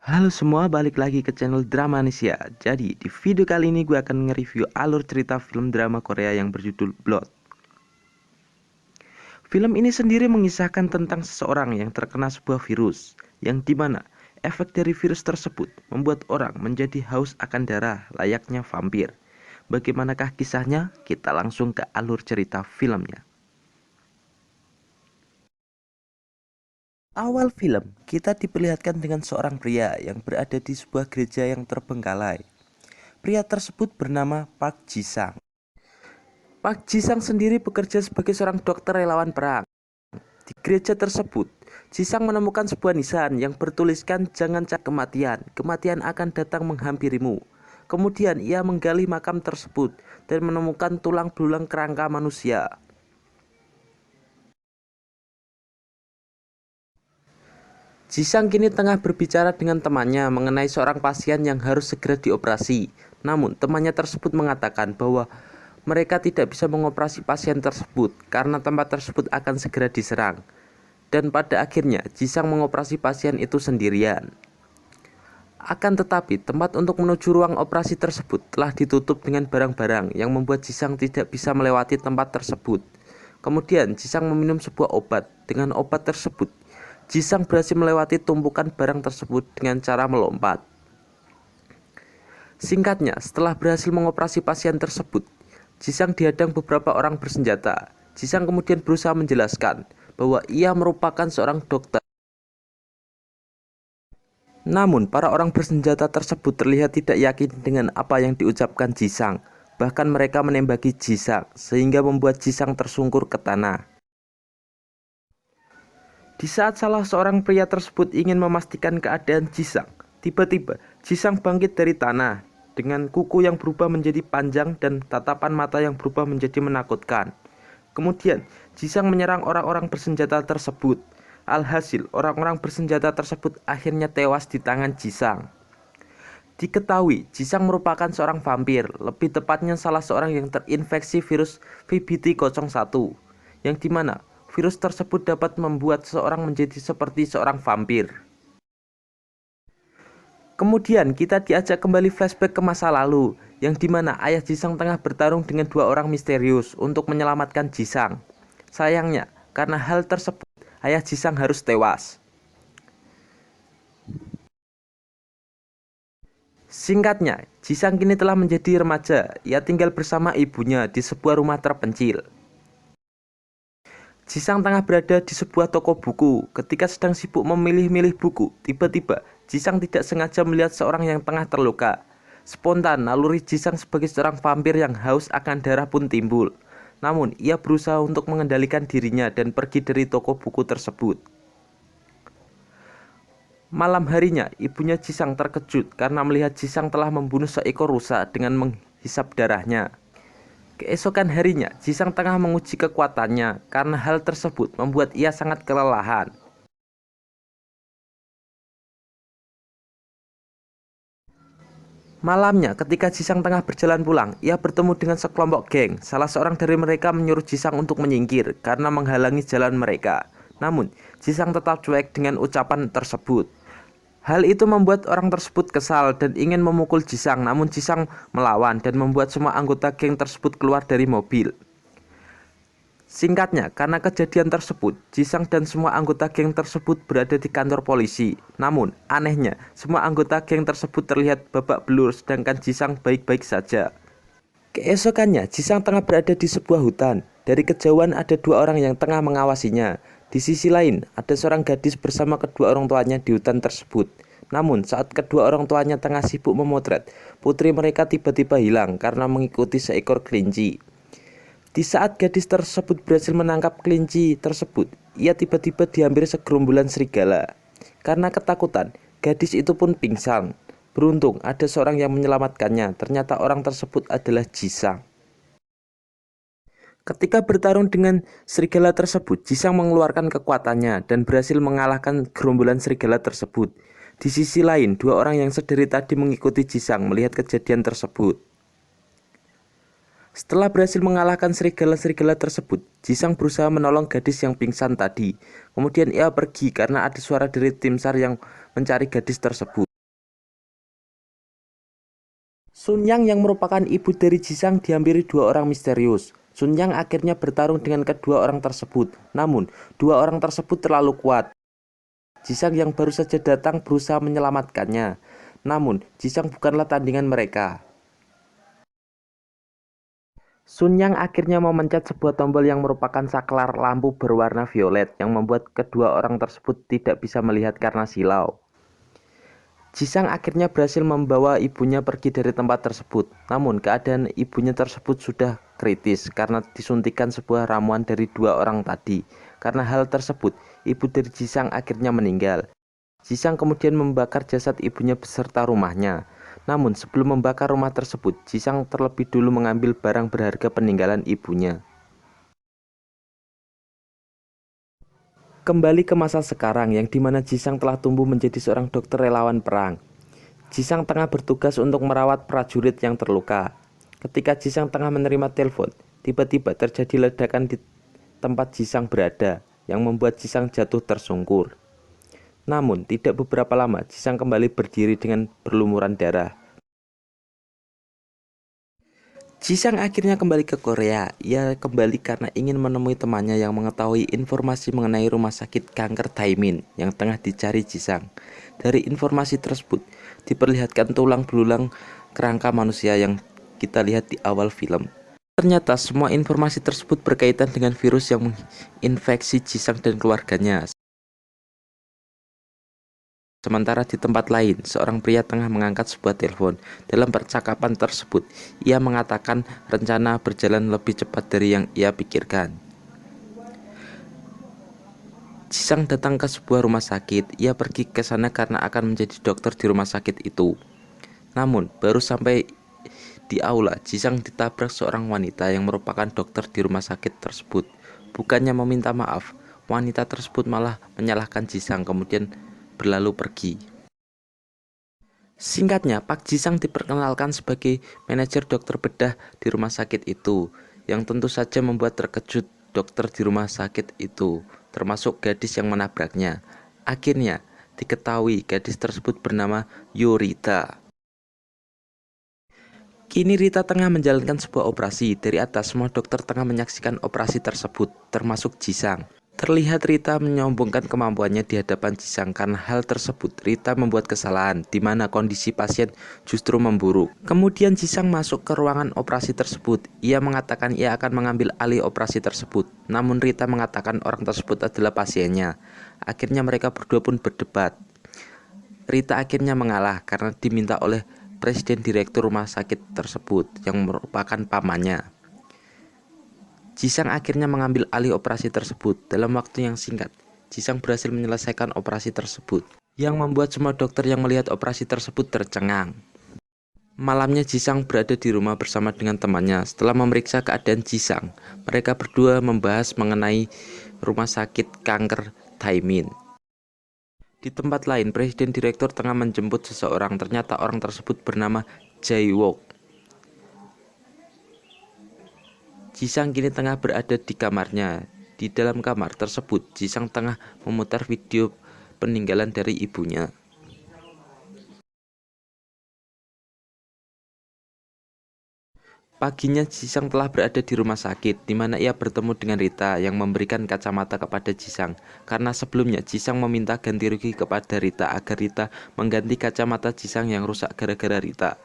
Halo semua, balik lagi ke channel Dramanesia. Jadi, di video kali ini gue akan nge-review alur cerita film drama Korea yang berjudul Blood. Film ini sendiri mengisahkan tentang seseorang yang terkena sebuah virus, yang dimana efek dari virus tersebut membuat orang menjadi haus akan darah layaknya vampir. Bagaimanakah kisahnya? Kita langsung ke alur cerita filmnya. Awal film, kita diperlihatkan dengan seorang pria yang berada di sebuah gereja yang terbengkalai. Pria tersebut bernama Park Ji-sang. Park Ji-sang sendiri bekerja sebagai seorang dokter relawan perang. Di gereja tersebut, Ji-sang menemukan sebuah nisan yang bertuliskan "Jangan cari kematian, kematian akan datang menghampirimu". Kemudian ia menggali makam tersebut dan menemukan tulang belulang kerangka manusia. Ji-sang kini tengah berbicara dengan temannya mengenai seorang pasien yang harus segera dioperasi. Namun temannya tersebut mengatakan bahwa mereka tidak bisa mengoperasi pasien tersebut karena tempat tersebut akan segera diserang. Dan pada akhirnya Ji-sang mengoperasi pasien itu sendirian. Akan tetapi tempat untuk menuju ruang operasi tersebut telah ditutup dengan barang-barang yang membuat Ji-sang tidak bisa melewati tempat tersebut. Kemudian Ji-sang meminum sebuah obat. Dengan obat tersebut Ji-sang berhasil melewati tumpukan barang tersebut dengan cara melompat. Singkatnya, setelah berhasil mengoperasi pasien tersebut, Ji-sang dihadang beberapa orang bersenjata. Ji-sang kemudian berusaha menjelaskan bahwa ia merupakan seorang dokter. Namun, para orang bersenjata tersebut terlihat tidak yakin dengan apa yang diucapkan Ji-sang. Bahkan mereka menembaki Ji-sang, sehingga membuat Ji-sang tersungkur ke tanah. Di saat salah seorang pria tersebut ingin memastikan keadaan Ji-sang, tiba-tiba Ji-sang bangkit dari tanah dengan kuku yang berubah menjadi panjang dan tatapan mata yang berubah menjadi menakutkan. Kemudian Ji-sang menyerang orang-orang bersenjata tersebut. Alhasil orang-orang bersenjata tersebut akhirnya tewas di tangan Ji-sang. Diketahui Ji-sang merupakan seorang vampir, lebih tepatnya salah seorang yang terinfeksi virus VBT-01, yang dimana virus tersebut dapat membuat seseorang menjadi seperti seorang vampir. Kemudian kita diajak kembali flashback ke masa lalu, yang dimana ayah Ji-sang tengah bertarung dengan dua orang misterius untuk menyelamatkan Ji-sang. Sayangnya, karena hal tersebut, ayah Ji-sang harus tewas. Singkatnya, Ji-sang kini telah menjadi remaja. Ia tinggal bersama ibunya di sebuah rumah terpencil. Ji-sang tengah berada di sebuah toko buku. Ketika sedang sibuk memilih-milih buku, tiba-tiba Ji-sang tidak sengaja melihat seorang yang tengah terluka. Spontan, naluri Ji-sang sebagai seorang vampir yang haus akan darah pun timbul. Namun, ia berusaha untuk mengendalikan dirinya dan pergi dari toko buku tersebut. Malam harinya, ibunya Ji-sang terkejut karena melihat Ji-sang telah membunuh seekor rusa dengan menghisap darahnya. Keesokan harinya, Ji-sang tengah menguji kekuatannya karena hal tersebut membuat ia sangat kelelahan. Malamnya, ketika Ji-sang tengah berjalan pulang, ia bertemu dengan sekelompok geng. Salah seorang dari mereka menyuruh Ji-sang untuk menyingkir karena menghalangi jalan mereka. Namun, Ji-sang tetap cuek dengan ucapan tersebut. Hal itu membuat orang tersebut kesal dan ingin memukul Ji-sang, namun Ji-sang melawan dan membuat semua anggota geng tersebut keluar dari mobil. Singkatnya, karena kejadian tersebut, Ji-sang dan semua anggota geng tersebut berada di kantor polisi. Namun, anehnya, semua anggota geng tersebut terlihat babak belur sedangkan Ji-sang baik-baik saja. Keesokannya, Ji-sang tengah berada di sebuah hutan. Dari kejauhan ada dua orang yang tengah mengawasinya. Di sisi lain, ada seorang gadis bersama kedua orang tuanya di hutan tersebut. Namun, saat kedua orang tuanya tengah sibuk memotret, putri mereka tiba-tiba hilang karena mengikuti seekor kelinci. Di saat gadis tersebut berhasil menangkap kelinci tersebut, ia tiba-tiba dihampiri segerombolan serigala. Karena ketakutan, gadis itu pun pingsan. Beruntung ada seorang yang menyelamatkannya. Ternyata orang tersebut adalah Ji-sang. Ketika bertarung dengan serigala tersebut, Ji-sang mengeluarkan kekuatannya dan berhasil mengalahkan gerombolan serigala tersebut. Di sisi lain, dua orang yang sedari tadi mengikuti Ji-sang melihat kejadian tersebut. Setelah berhasil mengalahkan serigala-serigala tersebut, Ji-sang berusaha menolong gadis yang pingsan tadi. Kemudian ia pergi karena ada suara dari tim SAR yang mencari gadis tersebut. Sun Yang yang merupakan ibu dari Jisang dihampiri dua orang misterius. Sun Yang akhirnya bertarung dengan kedua orang tersebut. Namun, dua orang tersebut terlalu kuat. Jisang yang baru saja datang berusaha menyelamatkannya. Namun, Jisang bukanlah tandingan mereka. Sun Yang akhirnya memencet sebuah tombol yang merupakan saklar lampu berwarna violet yang membuat kedua orang tersebut tidak bisa melihat karena silau. Jisang akhirnya berhasil membawa ibunya pergi dari tempat tersebut. Namun keadaan ibunya tersebut sudah kritis karena disuntikan sebuah ramuan dari dua orang tadi. Karena hal tersebut, ibu dari Jisang akhirnya meninggal. Jisang kemudian membakar jasad ibunya beserta rumahnya. Namun sebelum membakar rumah tersebut, Jisang terlebih dulu mengambil barang berharga peninggalan ibunya. Kembali ke masa sekarang yang dimana Jisang telah tumbuh menjadi seorang dokter relawan perang. Jisang tengah bertugas untuk merawat prajurit yang terluka. Ketika Jisang tengah menerima telepon, tiba-tiba terjadi ledakan di tempat Jisang berada yang membuat Jisang jatuh tersungkur. Namun, tidak beberapa lama, Jisang kembali berdiri dengan berlumuran darah. Jisang akhirnya kembali ke Korea. Ia kembali karena ingin menemui temannya yang mengetahui informasi mengenai rumah sakit kanker Taemin yang tengah dicari Jisang. Dari informasi tersebut, diperlihatkan tulang belulang kerangka manusia yang kita lihat di awal film. Ternyata semua informasi tersebut berkaitan dengan virus yang menginfeksi Jisang dan keluarganya. Sementara di tempat lain, seorang pria tengah mengangkat sebuah telepon. Dalam percakapan tersebut, ia mengatakan rencana berjalan lebih cepat dari yang ia pikirkan. Jisang datang ke sebuah rumah sakit. Ia pergi ke sana karena akan menjadi dokter di rumah sakit itu. Namun, baru sampai di aula, Jisang ditabrak seorang wanita yang merupakan dokter di rumah sakit tersebut. Bukannya meminta maaf, wanita tersebut malah menyalahkan Jisang kemudian berlalu pergi. Singkatnya, Pak Jisang diperkenalkan sebagai manajer dokter bedah di rumah sakit itu, yang tentu saja membuat terkejut dokter di rumah sakit itu, termasuk gadis yang menabraknya. Akhirnya, diketahui gadis tersebut bernama Yorita. Kini Rita tengah menjalankan sebuah operasi. Dari atas, semua dokter tengah menyaksikan operasi tersebut, termasuk Jisang. Terlihat Rita menyombongkan kemampuannya di hadapan Jisang. Karena hal tersebut, Rita membuat kesalahan, di mana kondisi pasien justru memburuk. Kemudian Jisang masuk ke ruangan operasi tersebut. Ia mengatakan ia akan mengambil alih operasi tersebut. Namun Rita mengatakan orang tersebut adalah pasiennya. Akhirnya mereka berdua pun berdebat. Rita akhirnya mengalah karena diminta oleh presiden direktur rumah sakit tersebut yang merupakan pamannya. Jisang akhirnya mengambil alih operasi tersebut. Dalam waktu yang singkat, Jisang berhasil menyelesaikan operasi tersebut, yang membuat semua dokter yang melihat operasi tersebut tercengang. Malamnya Jisang berada di rumah bersama dengan temannya. Setelah memeriksa keadaan Jisang, mereka berdua membahas mengenai rumah sakit kanker Taemin. Di tempat lain, presiden direktur tengah menjemput seseorang. Ternyata orang tersebut bernama Jae-wook. Jisang kini tengah berada di kamarnya. Di dalam kamar tersebut, Jisang tengah memutar video peninggalan dari ibunya. Paginya Jisang telah berada di rumah sakit, di mana ia bertemu dengan Rita yang memberikan kacamata kepada Jisang. Karena sebelumnya Jisang meminta ganti rugi kepada Rita agar Rita mengganti kacamata Jisang yang rusak gara-gara Rita.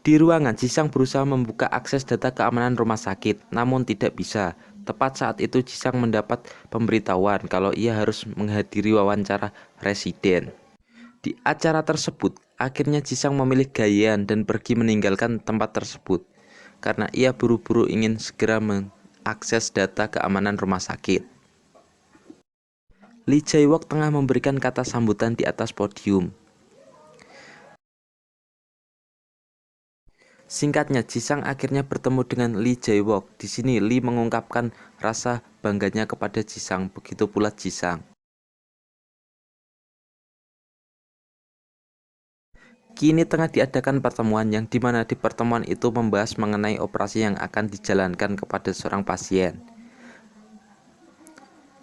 Di ruangan, Jisang berusaha membuka akses data keamanan rumah sakit, namun tidak bisa. Tepat saat itu Jisang mendapat pemberitahuan kalau ia harus menghadiri wawancara residen. Di acara tersebut, akhirnya Jisang memilih gayaan dan pergi meninggalkan tempat tersebut karena ia buru-buru ingin segera mengakses data keamanan rumah sakit. Lee Jae-wook tengah memberikan kata sambutan di atas podium. Singkatnya, Jisang akhirnya bertemu dengan Lee Jae-wook. Di sini Lee mengungkapkan rasa bangganya kepada Jisang, begitu pula Jisang. Kini tengah diadakan pertemuan yang dimana di pertemuan itu membahas mengenai operasi yang akan dijalankan kepada seorang pasien.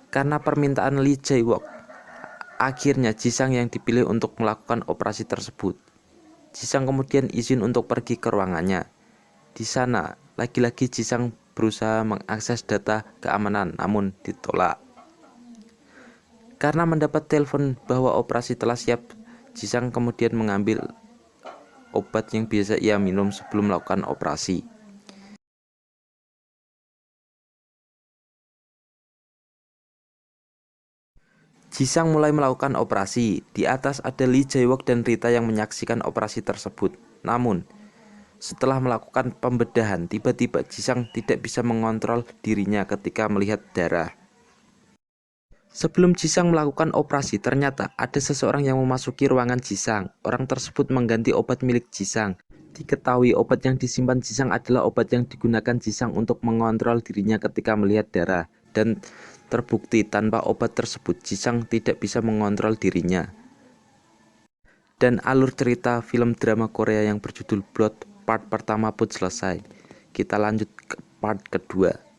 Karena permintaan Lee Jae-wook, akhirnya Jisang yang dipilih untuk melakukan operasi tersebut. Jisang kemudian izin untuk pergi ke ruangannya. Di sana, lagi-lagi Jisang berusaha mengakses data keamanan namun ditolak. Karena mendapat telepon bahwa operasi telah siap, Jisang kemudian mengambil obat yang biasa ia minum sebelum melakukan operasi. Jisang mulai melakukan operasi. Di atas ada Lee Jae-wook dan Rita yang menyaksikan operasi tersebut. Namun, setelah melakukan pembedahan, tiba-tiba Jisang tidak bisa mengontrol dirinya ketika melihat darah. Sebelum Jisang melakukan operasi, ternyata ada seseorang yang memasuki ruangan Jisang. Orang tersebut mengganti obat milik Jisang. Diketahui obat yang disimpan Jisang adalah obat yang digunakan Jisang untuk mengontrol dirinya ketika melihat darah. Dan terbukti tanpa obat tersebut Jisang tidak bisa mengontrol dirinya. Dan alur cerita film drama Korea yang berjudul Blood part pertama pun selesai. Kita lanjut ke part kedua.